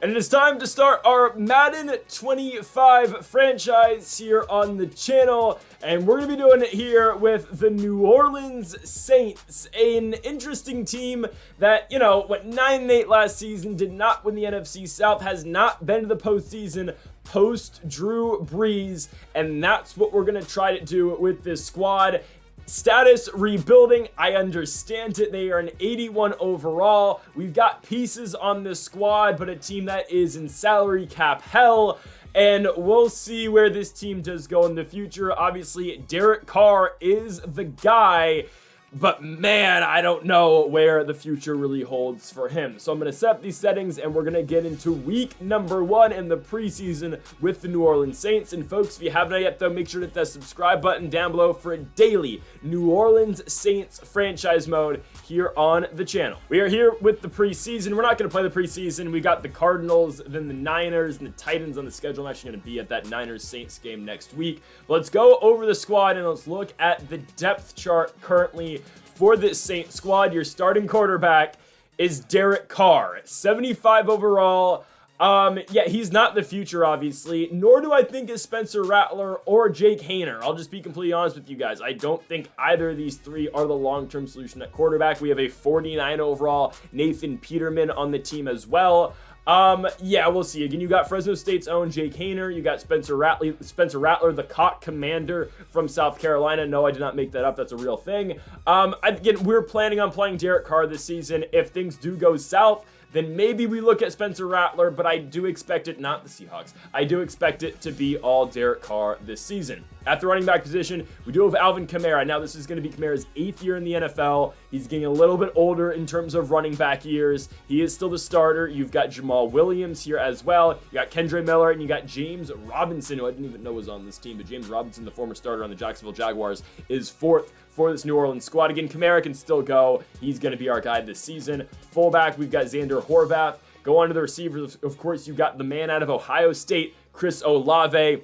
And it is time to start our Madden 25 franchise here on the channel. And we're going to be doing it here with the New Orleans Saints, an interesting team that, went 9-8 last season, did not win the NFC South, has not been to the postseason post Drew Brees. And that's what we're going to try to do with this squad. Status rebuilding, I understand it. They are an 81 overall. We've got pieces on this squad, but a team that is in salary cap hell. And we'll see where this team does go in the future. Obviously, Derek Carr is the guy. But man, I don't know where the future really holds for him. So I'm going to set up these settings and we're going to get into week number 1 in the preseason with the New Orleans Saints. And folks, if you haven't yet though, make sure to hit that subscribe button down below for a daily New Orleans Saints franchise mode here on the channel. We are here with the preseason. We're not going to play the preseason. We got the Cardinals, then the Niners, and the Titans on the schedule. I'm actually going to be at that Niners-Saints game next week. But let's go over the squad and let's look at the depth chart currently for this Saints squad. Your starting quarterback is Derek Carr, 75 overall. Yeah, he's not the future, obviously, nor do I think is Spencer Rattler or Jake Haener. I'll just be completely honest with you guys. I don't think either of these three are the long-term solution at quarterback. We have a 49 overall Nathan Peterman on the team as well. Yeah, we'll see. Again, you got Fresno State's own Jake Haener. You got Spencer Rattler, the Cock Commander from South Carolina. No, I did not make that up. That's a real thing. Again, we're planning on playing Derek Carr this season. If things do go south, then maybe we look at Spencer Rattler, but I do expect it, not the Seahawks, I do expect it to be all Derek Carr this season. At the running back position, we do have Alvin Kamara. Now, this is going to be Kamara's 8th year in the NFL. He's getting a little bit older in terms of running back years. He is still the starter. You've got Jamal Williams here as well. You got Kendre Miller, and you got James Robinson, who I didn't even know was on this team, but James Robinson, the former starter on the Jacksonville Jaguars, is 4th for this New Orleans squad. Again, Kamara can still go. He's going to be our guy this season. Fullback, we've got Xander Horvath. Go on to the receivers. Of course, you've got the man out of Ohio State, Chris Olave.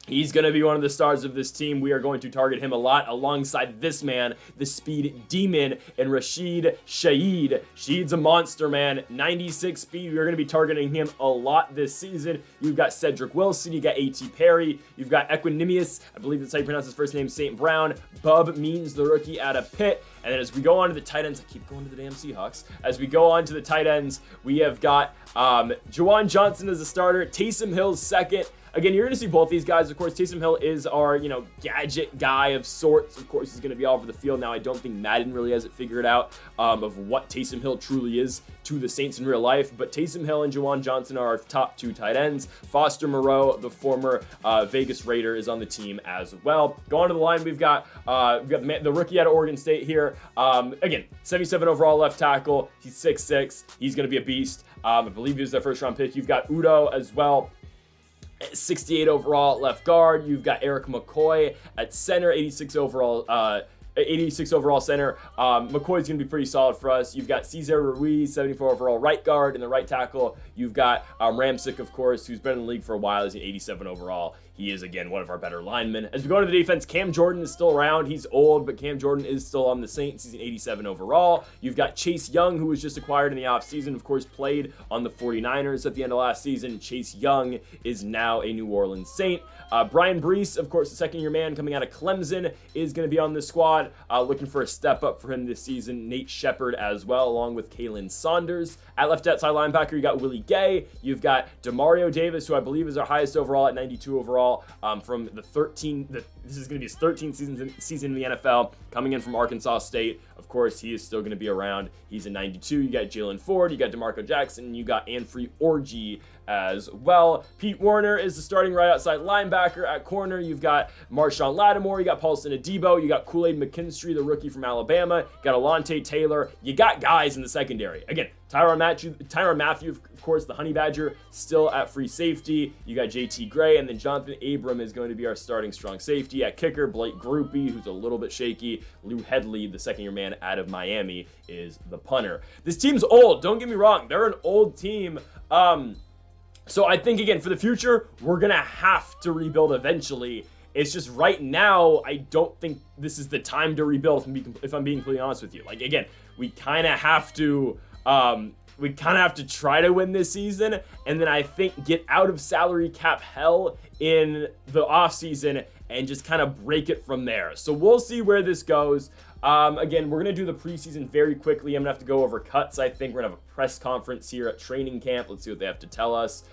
He's going to be one of the stars of this team. We are going to target him a lot alongside this man, the speed demon, and Rashid Shaheed. Shaheed's a monster, man. 96 speed. We're going to be targeting him a lot this season. You've got Cedric Wilson. You got A.T. Perry. You've got Equanimous. I believe that's how you pronounce his first name, St. Brown. Bub Means, the rookie out of Pitt. And then as we go on to the tight ends, I keep going to the damn Seahawks. As we go on to the tight ends, we have got Juwan Johnson as a starter. Taysom Hill's second. Again, you're going to see both these guys. Of course, Taysom Hill is our, gadget guy of sorts. Of course, he's going to be all over the field. Now, I don't think Madden really has it figured out of what Taysom Hill truly is to the Saints in real life. But Taysom Hill and Juwan Johnson are our top 2 tight ends. Foster Moreau, the former Vegas Raider, is on the team as well. Going to the line, we've got the rookie out of Oregon State here. Again, 77 overall left tackle. He's 6'6". He's going to be a beast. I believe he was their first round pick. You've got Udo as well. 68 overall left guard. You've got Eric McCoy at center, 86 overall center. McCoy's going to be pretty solid for us. You've got Cesar Ruiz, 74 overall right guard, and the right tackle. You've got Ramsick, of course, who's been in the league for a while. He's an 87 overall. He is, again, one of our better linemen. As we go to the defense, Cam Jordan is still around. He's old, but Cam Jordan is still on the Saints. He's an 87 overall. You've got Chase Young, who was just acquired in the offseason, of course, played on the 49ers at the end of last season. Chase Young is now a New Orleans Saint. Brian Brees, of course, the second-year man coming out of Clemson, is going to be on the squad. Looking for a step up for him this season. Nate Shepard as well, along with Kalen Saunders. At left outside linebacker, you got Willie Gay. You've got Demario Davis, who I believe is our highest overall at 92 overall. From this is going to be his 13th season in the NFL, coming in from Arkansas State. Of course, he is still going to be around. He's a 92. You got Jalen Ford, you got DeMarco Jackson, and you got Anfree Orji as well. Pete Werner is the starting right outside linebacker. At corner, you've got Marshawn Lattimore, you got Paulson Adebo, you got Kool-Aid McKinstry, the rookie from Alabama, you got Alontae Taylor. You got guys in the secondary. Again, Tyrann Mathieu, of course, the Honey Badger, still at free safety. You got JT Gray, and then Jonathan Abram is going to be our starting strong safety. At kicker, Blake Groupie, who's a little bit shaky. Lou Headley, the second-year man out of Miami, is the punter. This team's old. Don't get me wrong. They're an old team. So I think, again, for the future, we're going to have to rebuild eventually. It's just right now, I don't think this is the time to rebuild, if I'm being completely honest with you. Like, again, we kind of have to we kind of have to try to win this season, and then I think get out of salary cap hell in the offseason and just kind of break it from there. So we'll see where this goes. Again, we're going to do the preseason very quickly. I'm going to have to go over cuts. I think we're going to have a press conference here at training camp. Let's see what they have to tell us.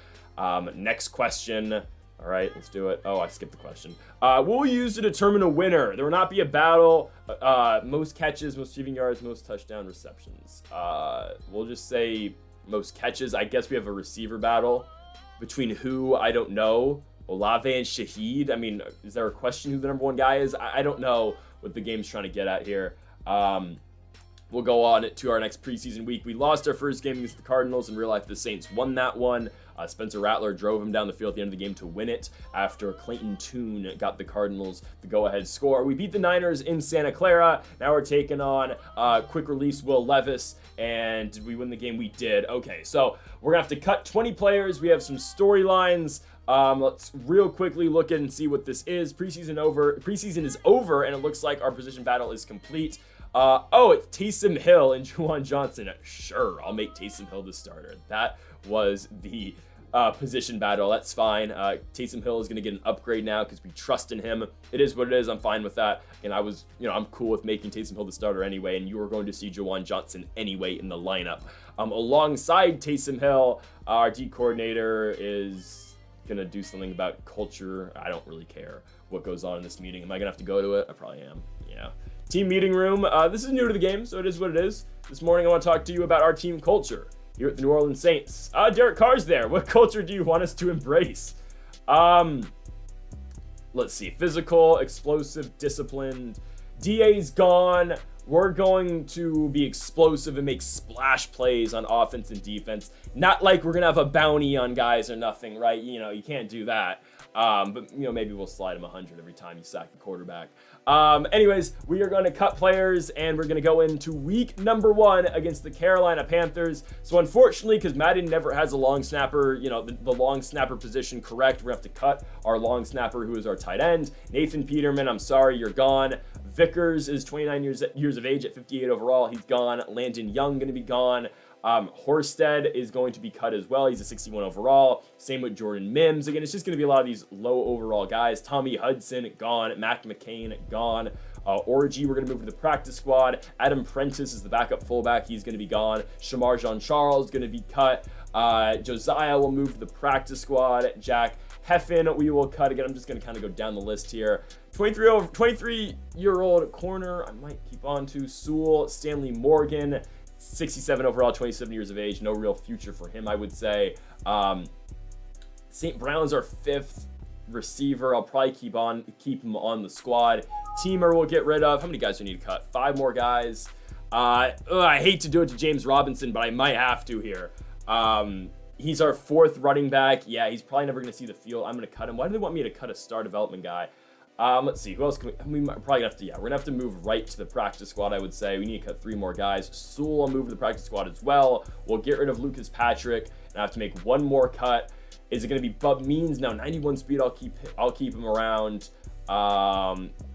Next question. All right, let's do it. Oh, I skipped the question. What will we use to determine a winner? There will not be a battle. Most catches, most receiving yards, most touchdown receptions. We'll just say most catches. I guess we have a receiver battle between who, I don't know. Olave and Shaheed. I mean, is there a question who the number one guy is? I don't know what the game's trying to get at here. We'll go on to our next preseason week. We lost our first game against the Cardinals. In real life, the Saints won that one. Spencer Rattler drove him down the field at the end of the game to win it after Clayton Tune got the Cardinals the go-ahead score. We beat the Niners in Santa Clara. Now we're taking on quick release Will Levis. And did we win the game? We did. Okay, so we're going to have to cut 20 players. We have some storylines. Let's real quickly look at and see what this is. Preseason is over, and it looks like our position battle is complete. It's Taysom Hill and Juwan Johnson. Sure, I'll make Taysom Hill the starter. That was the position battle. That's fine. Taysom Hill is going to get an upgrade now because we trust in him. It is what it is. I'm fine with that. And I'm cool with making Taysom Hill the starter anyway, and you are going to see Juwan Johnson anyway in the lineup. Alongside Taysom Hill, our D coordinator is going to do something about culture. I don't really care what goes on in this meeting. Am I going to have to go to it? I probably am. Yeah. Team meeting room. This is new to the game, so it is what it is. This morning, I want to talk to you about our team culture here at the New Orleans Saints. Derek Carr's there. What culture do you want us to embrace? Let's see. Physical, explosive, disciplined. DA's gone. We're going to be explosive and make splash plays on offense and defense. Not like we're going to have a bounty on guys or nothing, right? You can't do that. But maybe we'll slide him 100 every time you sack the quarterback. Anyways, we are going to cut players, and we're going to go into week number 1 against the Carolina Panthers. So unfortunately, because Madden never has a long snapper, the long snapper position correct, we're going to have to cut our long snapper, who is our tight end. Nathan Peterman, I'm sorry, you're gone. Vickers is 29 years of age at 58 overall. He's gone. Landon Young going to be gone. Horsted is going to be cut as well. He's a 61 overall. Same with Jordan Mims. Again, it's just going to be a lot of these low overall guys. Tommy Hudson, gone. Mac McCain, gone. Orgy, we're going to move to the practice squad. Adam Prentice is the backup fullback. He's going to be gone. Shamar Jean-Charles is going to be cut. Josiah will move to the practice squad. Jack Heffen, we will cut. Again, I'm just going to kind of go down the list here. 23-year-old corner, I might keep on to. Sewell, Stanley Morgan, 67 overall, 27 years of age. No real future for him, I would say. St. Brown's our 5th receiver. I'll probably keep him on the squad. Teamer we'll get rid of. How many guys do we need to cut? 5 more guys. I hate to do it to James Robinson, but I might have to here. He's our 4th running back. Yeah, he's probably never going to see the field. I'm going to cut him. Why do they want me to cut a star development guy? Let's see. Who else can we might probably have to, we're going to have to move right to the practice squad, I would say. We need to cut 3 more guys. Sewell will move to the practice squad as well. We'll get rid of Lucas Patrick, and I have to make 1 more cut. Is it going to be Bub Means? No, 91 speed. I'll keep him around.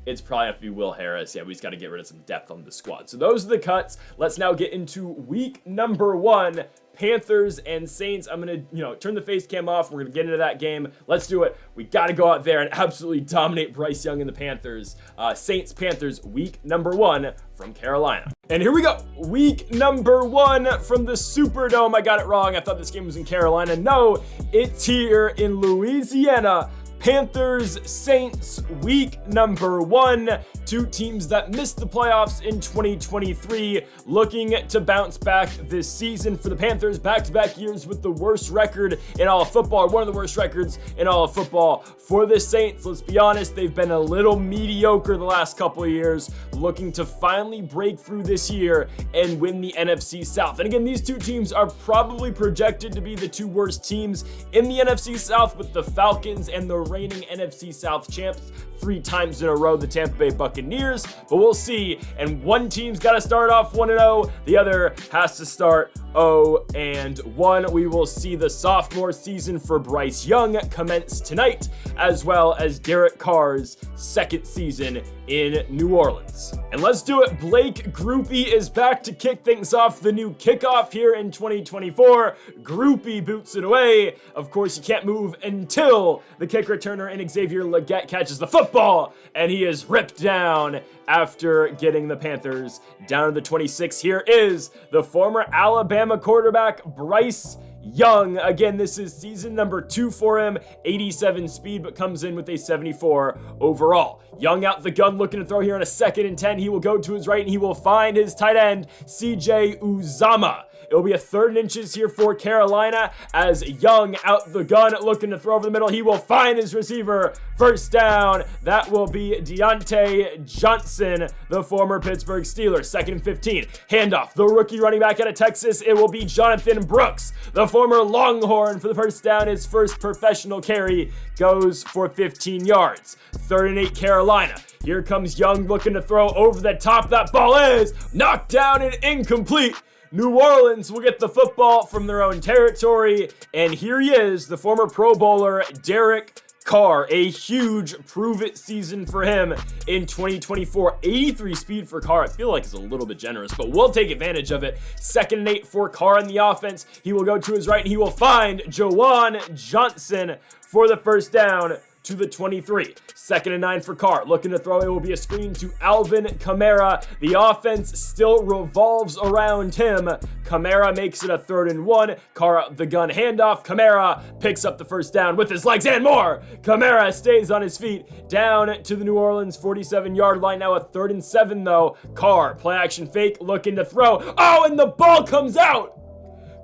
It's probably have to be Will Harris. Yeah, we just got to get rid of some depth on the squad. So those are the cuts. Let's now get into week number 1. Panthers and Saints. I'm going to, turn the face cam off. We're going to get into that game. Let's do it. We got to go out there and absolutely dominate Bryce Young and the Panthers. Saints, Panthers, week number 1 from Carolina. And here we go. Week number 1 from the Superdome. I got it wrong. I thought this game was in Carolina. No, it's here in Louisiana. Panthers, Saints, week number 1. 2 teams that missed the playoffs in 2023, looking to bounce back this season. For the Panthers, back-to-back years with the worst record in all of football, one of the worst records in all of football. For the Saints, let's be honest, they've been a little mediocre the last couple of years, looking to finally break through this year and win the NFC South. And again, these 2 teams are probably projected to be the 2 worst teams in the NFC South, with the Falcons and the reigning NFC South champs 3 times in a row, the Tampa Bay Buccaneers. Buccaneers, but we'll see. And one team's got to start off 1-0. The other has to start 0-1. We will see the sophomore season for Bryce Young commence tonight, as well as Derek Carr's second season in New Orleans. And let's do it. Blake Groupie is back to kick things off, the new kickoff here in 2024. Groupie boots it away. Of course, you can't move until the kick returner and Xavier Legette catches the football, and he is ripped down after getting the Panthers down to the 26. Here is the former Alabama quarterback, Bryce Young. Again, this is season number 2 for him. 87 speed, but comes in with a 74 overall. Young out the gun, looking to throw here on a 2nd and 10. He will go to his right, and he will find his tight end, CJ Uzomah. It'll be a 3rd and inches here for Carolina as Young out the gun, looking to throw over the middle. He will find his receiver. First down. That will be Deontay Johnson, the former Pittsburgh Steeler. 2nd and 15. Handoff. The rookie running back out of Texas. It will be Jonathan Brooks, the former Longhorn, for the first down. His first professional carry goes for 15 yards. 3rd and 8 Carolina. Here comes Young looking to throw over the top. That ball is knocked down and incomplete. New Orleans will get the football from their own territory, and here he is, the former Pro Bowler, Derek Carr. A huge prove-it season for him in 2024. 83 speed for Carr. I feel like it's a little bit generous, but we'll take advantage of it. 2nd and 8 for Carr in the offense. He will go to his right, and he will find Juwan Johnson for the first down to the 23. 2nd and 9 for Carr. Looking to throw. It will be a screen to Alvin Kamara. The offense still revolves around him. Kamara makes it a 3rd and 1. Carr out the gun handoff. Kamara picks up the first down with his legs and more. Kamara stays on his feet down to the New Orleans 47-yard line. Now a 3rd and 7 though. Carr, play action fake, looking to throw. Oh, and the ball comes out.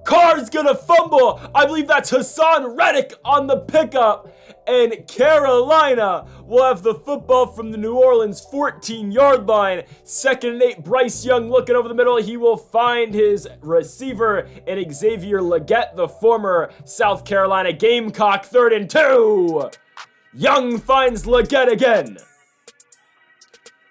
Carr's gonna fumble. I believe that's Hassan Reddick on the pickup. And Carolina will have the football from the New Orleans 14-yard line. 2nd and 8, Bryce Young looking over the middle. He will find his receiver and Xavier Legette, the former South Carolina Gamecock. 3rd and 2. Young finds Legette again.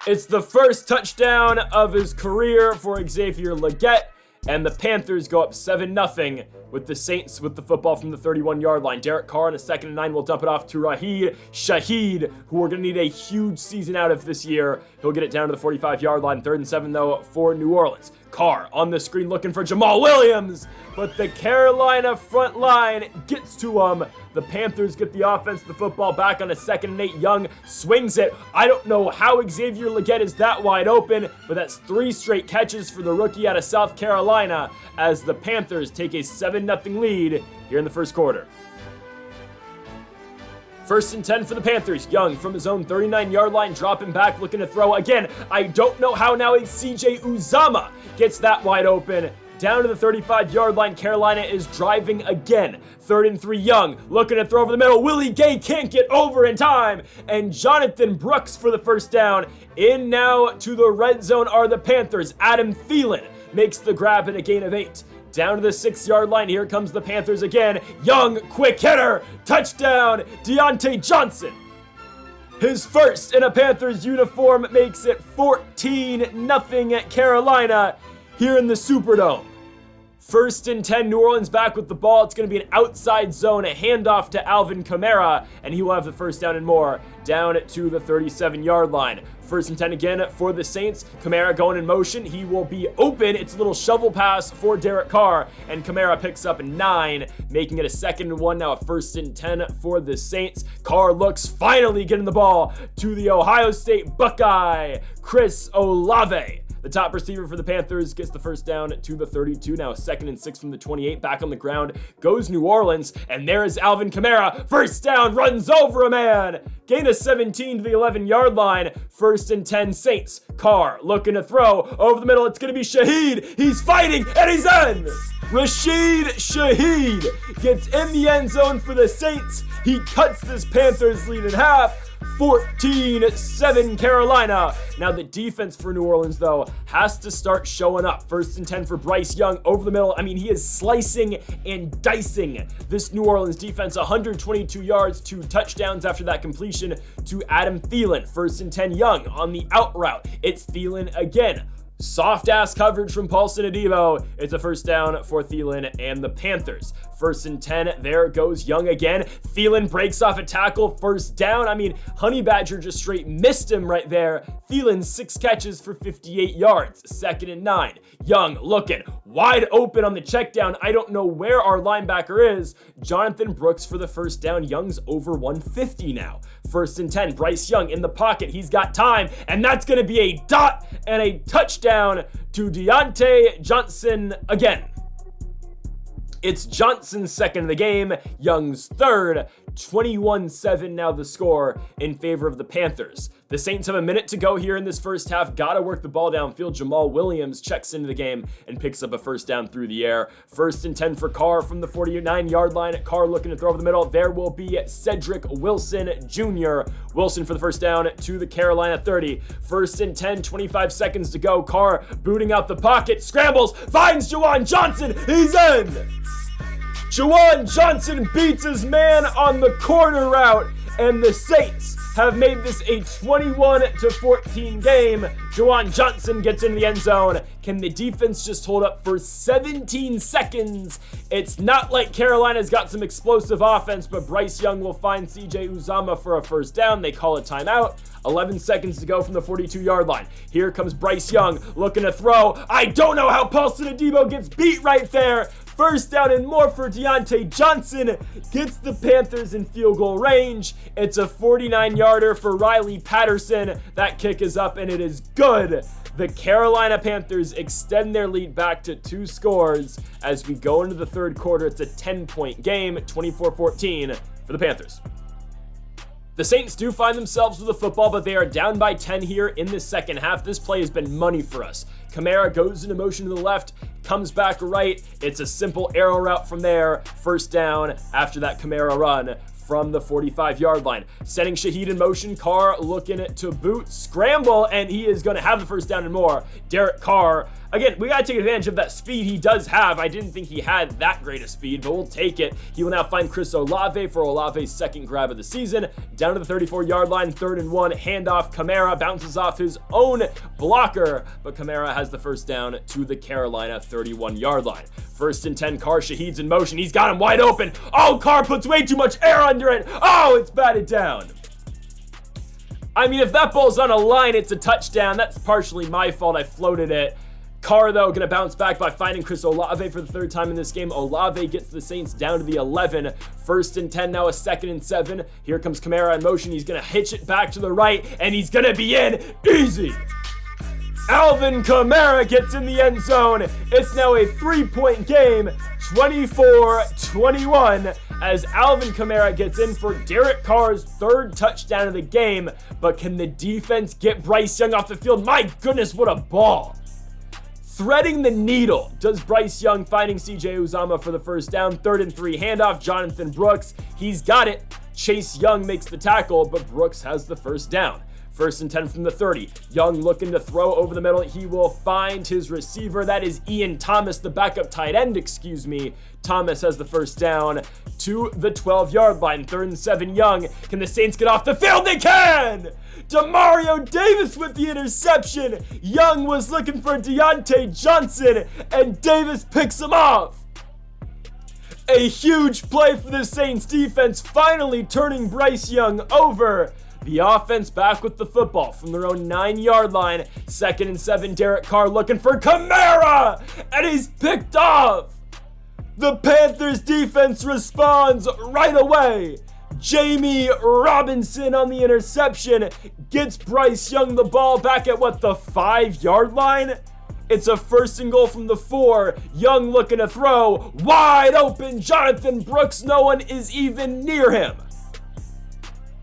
It's the first touchdown of his career for Xavier Legette. And the Panthers go up 7-0 with the Saints with the football from the 31-yard line. Derek Carr on a 2nd and 9 will dump it off to Raheed Shaheed, who we're going to need a huge season out of this year. He'll get it down to the 45-yard line. 3rd and 7, though, for New Orleans. Carr on the screen looking for Jamal Williams, but the Carolina front line gets to him. The Panthers get the offense, the football back on a 2nd and 8. Young swings it. I don't know how Xavier Legette is that wide open, but that's 3 straight catches for the rookie out of South Carolina as the Panthers take a 7-0 lead here in the first quarter. 1st and 10 for the Panthers. Young from his own 39-yard line, dropping back, looking to throw. Again, I don't know how now CJ Uzomah gets that wide open. Down to the 35-yard line, Carolina is driving again. 3rd and 3, Young looking to throw over the middle. Willie Gay can't get over in time, and Jonathan Brooks for the first down. In now to the red zone are the Panthers. Adam Thielen makes the grab and a gain of 8. Down to the 6-yard line, here comes the Panthers again. Young, quick hitter, touchdown, Deontay Johnson. His first in a Panthers uniform makes it 14-0 at Carolina here in the Superdome. 1st and 10, New Orleans back with the ball. It's going to be an outside zone, a handoff to Alvin Kamara, and he will have the first down and more down to the 37-yard line. 1st and 10 again for the Saints. Kamara going in motion. He will be open. It's a little shovel pass for Derek Carr, and Kamara picks up 9, making it a 2nd and 1. Now a 1st and 10 for the Saints. Carr looks finally getting the ball to the Ohio State Buckeye, Chris Olave. The top receiver for the Panthers gets the first down to the 32. Now a 2nd and 6 from the 28. Back on the ground goes New Orleans. And there is Alvin Kamara. First down, runs over a man. Gain of 17 to the 11-yard line. 1st and 10 Saints. Carr looking to throw over the middle. It's going to be Shaheed. He's fighting and he's in. Rashid Shaheed gets in the end zone for the Saints. He cuts this Panthers lead in half. 14-7 Carolina. Now the defense for New Orleans, though, has to start showing up. 1st and 10 for Bryce Young over the middle. I mean, he is slicing and dicing this New Orleans defense. 122 yards, 2 touchdowns after that completion to Adam Thielen. 1st and 10 Young on the out route. It's Thielen again. Soft ass coverage from Paulson Adebo. It's a 1st down for Thielen and the Panthers. 1st and 10, there goes Young again. Thielen breaks off a tackle, 1st down. I mean, Honey Badger just straight missed him right there. Thielen 6 catches for 58 yards. 2nd and 9. Young looking wide open on the check down. I don't know where our linebacker is. Jonathan Brooks for the 1st down. Young's over 150 now. 1st and 10, Bryce Young in the pocket. He's got time, and that's going to be a dot and a touchdown to Deontay Johnson again. It's Johnson's 2nd of the game, Young's 3rd. 21-7 now the score in favor of the Panthers. The Saints have a minute to go here in this 1st half. Gotta work the ball downfield. Jamal Williams checks into the game and picks up a 1st down through the air. 1st and 10 for Carr from the 49-yard line. Carr looking to throw over the middle. There will be Cedric Wilson Jr. Wilson for the 1st down to the Carolina 30. 1st and 10, 25 seconds to go. Carr booting out the pocket, scrambles, finds Juwan Johnson. He's in! Juwan Johnson beats his man on the corner route, and the Saints have made this a 21-14 game. Juwan Johnson gets into the end zone. Can the defense just hold up for 17 seconds? It's not like Carolina's got some explosive offense, but Bryce Young will find CJ Uzomah for a 1st down. They call a timeout. 11 seconds to go from the 42-yard line. Here comes Bryce Young looking to throw. I don't know how Paulson Adebo gets beat right there. 1st down and more for Deontay Johnson. Gets the Panthers in field goal range. It's a 49-yarder for Riley Patterson. That kick is up and it is good. The Carolina Panthers extend their lead back to 2 scores as we go into the 3rd quarter. It's a 10-point game, 24-14 for the Panthers. The Saints do find themselves with the football, but they are down by 10 here in the 2nd half. This play has been money for us. Kamara goes into motion to the left, comes back right. It's a simple arrow route from there. 1st down after that Kamara run from the 45-yard line. Setting Shaheed in motion. Carr looking to boot, scramble, and he is going to have the 1st down and more. Derek Carr. Again, we got to take advantage of that speed he does have. I didn't think he had that great a speed, but we'll take it. He will now find Chris Olave for Olave's 2nd grab of the season. Down to the 34-yard line, 3rd and 1, handoff. Kamara bounces off his own blocker, but Kamara has the 1st down to the Carolina 31-yard line. 1st and 10, Carr, Shaheed's in motion. He's got him wide open. Oh, Carr puts way too much air under it. Oh, it's batted down. I mean, if that ball's on a line, it's a touchdown. That's partially my fault. I floated it. Carr, though, going to bounce back by finding Chris Olave for the 3rd time in this game. Olave gets the Saints down to the 11. 1st and 10, now a 2nd and 7. Here comes Kamara in motion. He's going to hitch it back to the right, and he's going to be in. Easy. Alvin Kamara gets in the end zone. It's now a 3-point game, 24-21, as Alvin Kamara gets in for Derek Carr's 3rd touchdown of the game. But can the defense get Bryce Young off the field? My goodness, what a ball. Threading the needle does Bryce Young, finding CJ Uzomah for the 1st down. 3rd and 3, handoff, Jonathan Brooks. He's got it. Chase Young makes the tackle, but Brooks has the 1st down. 1st and 10 from the 30. Young looking to throw over the middle. He will find his receiver. That is Ian Thomas, the backup tight end, Thomas has the 1st down to the 12-yard line. 3rd and 7, Young. Can the Saints get off the field? They can! Demario Davis with the interception. Young was looking for Deontay Johnson, and Davis picks him off. A huge play for the Saints defense, finally turning Bryce Young over. The offense back with the football from their own 9-yard line. 2nd and 7, Derek Carr looking for Kamara, and he's picked off. The Panthers defense responds right away. Jamie Robinson on the interception gets Bryce Young the ball back at the 5-yard line? It's a 1st and goal from the 4. Young looking to throw. Wide open, Jonathan Brooks. No one is even near him.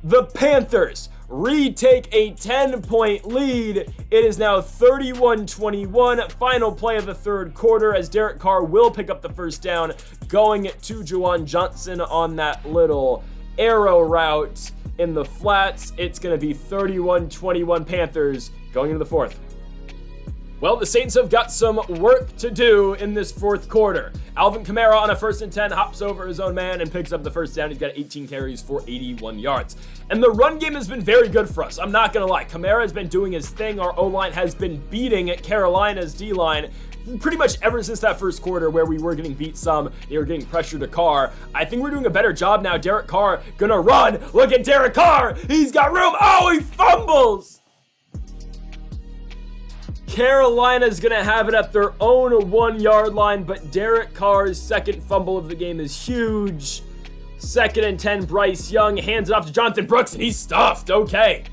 The Panthers retake a 10-point lead. It is now 31-21. Final play of the 3rd quarter as Derek Carr will pick up the 1st down, going to Juwan Johnson on that little arrow route. in the flats. It's going to be 31-21 Panthers going into the fourth. Well, the Saints have got some work to do in this fourth quarter. Alvin Kamara on a 1st and 10 hops over his own man and picks up the first down. He's got 18 carries for 81 yards. And the run game has been very good for us. I'm not going to lie. Kamara has been doing his thing. Our O-line has been beating Carolina's D-line pretty much ever since that first quarter where we were getting beat some. They were getting pressure to Carr. I think we're doing a better job now. Derek Carr gonna run. Look at Derek Carr. He's got room. Oh, he fumbles. Carolina's going to have it at their own 1-yard line, but Derek Carr's second fumble of the game is huge. 2nd and 10, Bryce Young hands it off to Jonathan Brooks, and he's stuffed. Okay,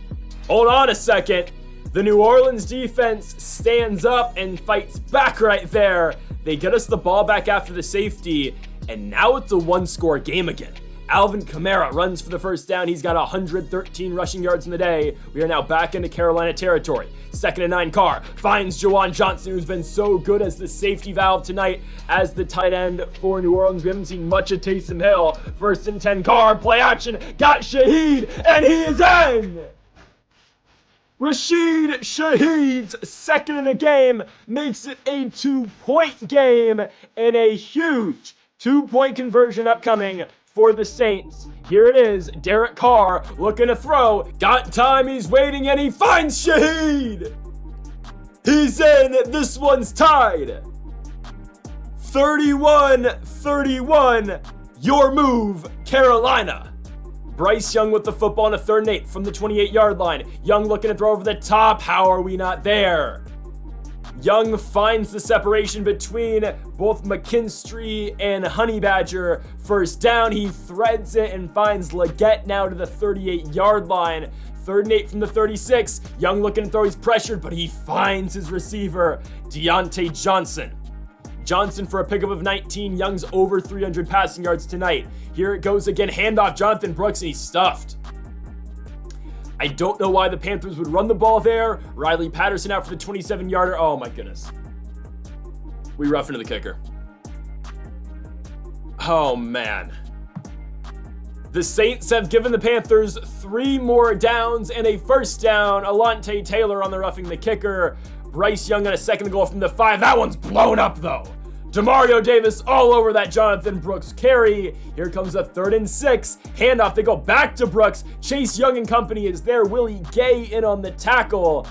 hold on a second. The New Orleans defense stands up and fights back right there. They get us the ball back after the safety, and now it's a 1-score game again. Alvin Kamara runs for the first down. He's got 113 rushing yards in the day. We are now back into Carolina territory. 2nd and 9, Carr finds Juwan Johnson, who's been so good as the safety valve tonight as the tight end for New Orleans. We haven't seen much of Taysom Hill. 1st and 10, Carr, play action, got Shaheed, and he is in! Rashid Shaheed's 2nd in the game makes it a 2-point game and a huge 2-point conversion upcoming for the Saints. Here it is, Derek Carr looking to throw, got time, he's waiting, and he finds Shaheed! He's in, this one's tied. 31-31, your move, Carolina. Bryce Young with the football on a 3rd and 8 from the 28-yard line. Young looking to throw over the top, how are we not there? Young finds the separation between both McKinstry and Honey Badger. 1st down, he threads it and finds Leggett now to the 38-yard line. 3rd and 8 from the 36. Young looking to throw, he's pressured, but he finds his receiver, Deontay Johnson. Johnson for a pickup of 19. Young's over 300 passing yards tonight. Here it goes again, handoff, Jonathan Brooks, and he's stuffed. I don't know why the Panthers would run the ball there. Riley Patterson out for the 27-yarder. Oh my goodness. We rough into the kicker. Oh man. The Saints have given the Panthers 3 more downs and a 1st down. Alontae Taylor on the roughing the kicker. Bryce Young on a 2nd and goal from the 5. That one's blown up though. Demario Davis all over that Jonathan Brooks carry. Here comes a 3rd and 6. Handoff, they go back to Brooks. Chase Young and company is there. Willie Gay in on the tackle.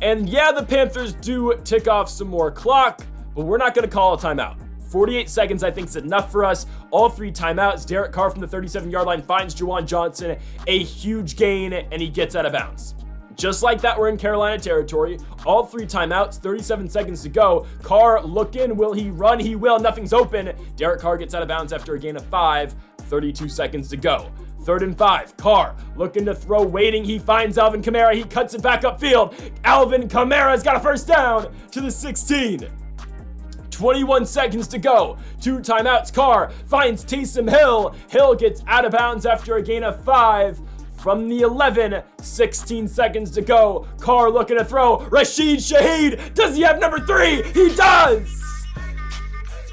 And yeah, the Panthers do tick off some more clock, but we're not going to call a timeout. 48 seconds, I think, is enough for us. All 3 timeouts. Derek Carr from the 37-yard line finds Juwan Johnson. A huge gain, and he gets out of bounds. Just like that, we're in Carolina territory. All 3 timeouts, 37 seconds to go. Carr looking, will he run? He will, nothing's open. Derek Carr gets out of bounds after a gain of 5, 32 seconds to go. 3rd and 5, Carr looking to throw, waiting, he finds Alvin Kamara, he cuts it back upfield. Alvin Kamara's got a 1st down to the 16. 21 seconds to go. 2 timeouts, Carr finds Taysom Hill. Hill gets out of bounds after a gain of 5. From the 11, 16 seconds to go. Carr looking to throw. Rashid Shaheed. Does he have number 3? He does!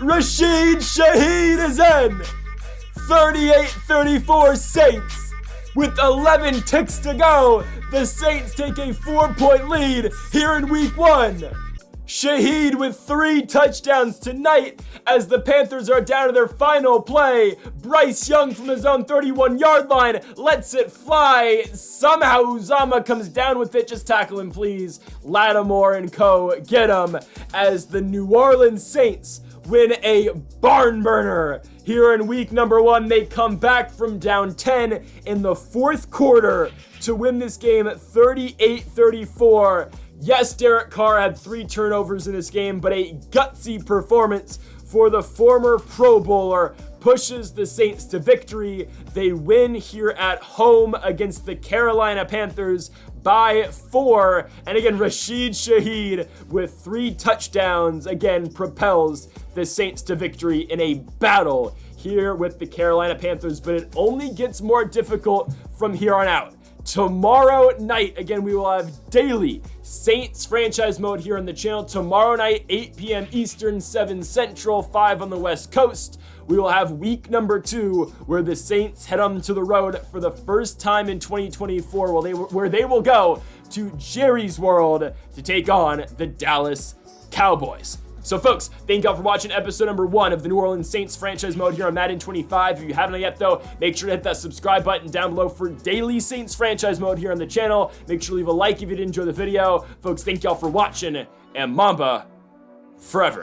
Rashid Shaheed is in. 38-34 Saints. With 11 ticks to go, the Saints take a 4-point lead here in week 1. Shaheed with 3 touchdowns tonight as the Panthers are down to their final play. Bryce Young from his own 31-yard line lets it fly. Somehow Uzama comes down with it. Just tackle him, please. Lattimore and co. get him as the New Orleans Saints win a barn burner. Here in week number 1, they come back from down 10 in the 4th quarter to win this game at 38-34. Yes, Derek Carr had 3 turnovers in this game, but a gutsy performance for the former Pro Bowler pushes the Saints to victory. They win here at home against the Carolina Panthers by 4. And again, Rashid Shaheed with 3 touchdowns, again, propels the Saints to victory in a battle here with the Carolina Panthers, but it only gets more difficult from here on out. tomorrow night. Again, we will have daily Saints franchise mode here on the channel. Tomorrow night, 8 p.m. Eastern, 7 Central, 5 on the West Coast. We will have week number 2 where the Saints head on to the road for the first time in 2024 where they will go to Jerry's World to take on the Dallas Cowboys. So folks, thank y'all for watching episode number 1 of the New Orleans Saints franchise mode here on Madden 25. If you haven't yet though, make sure to hit that subscribe button down below for daily Saints franchise mode here on the channel. Make sure to leave a like if you did enjoy the video. Folks, thank y'all for watching, and Mamba forever.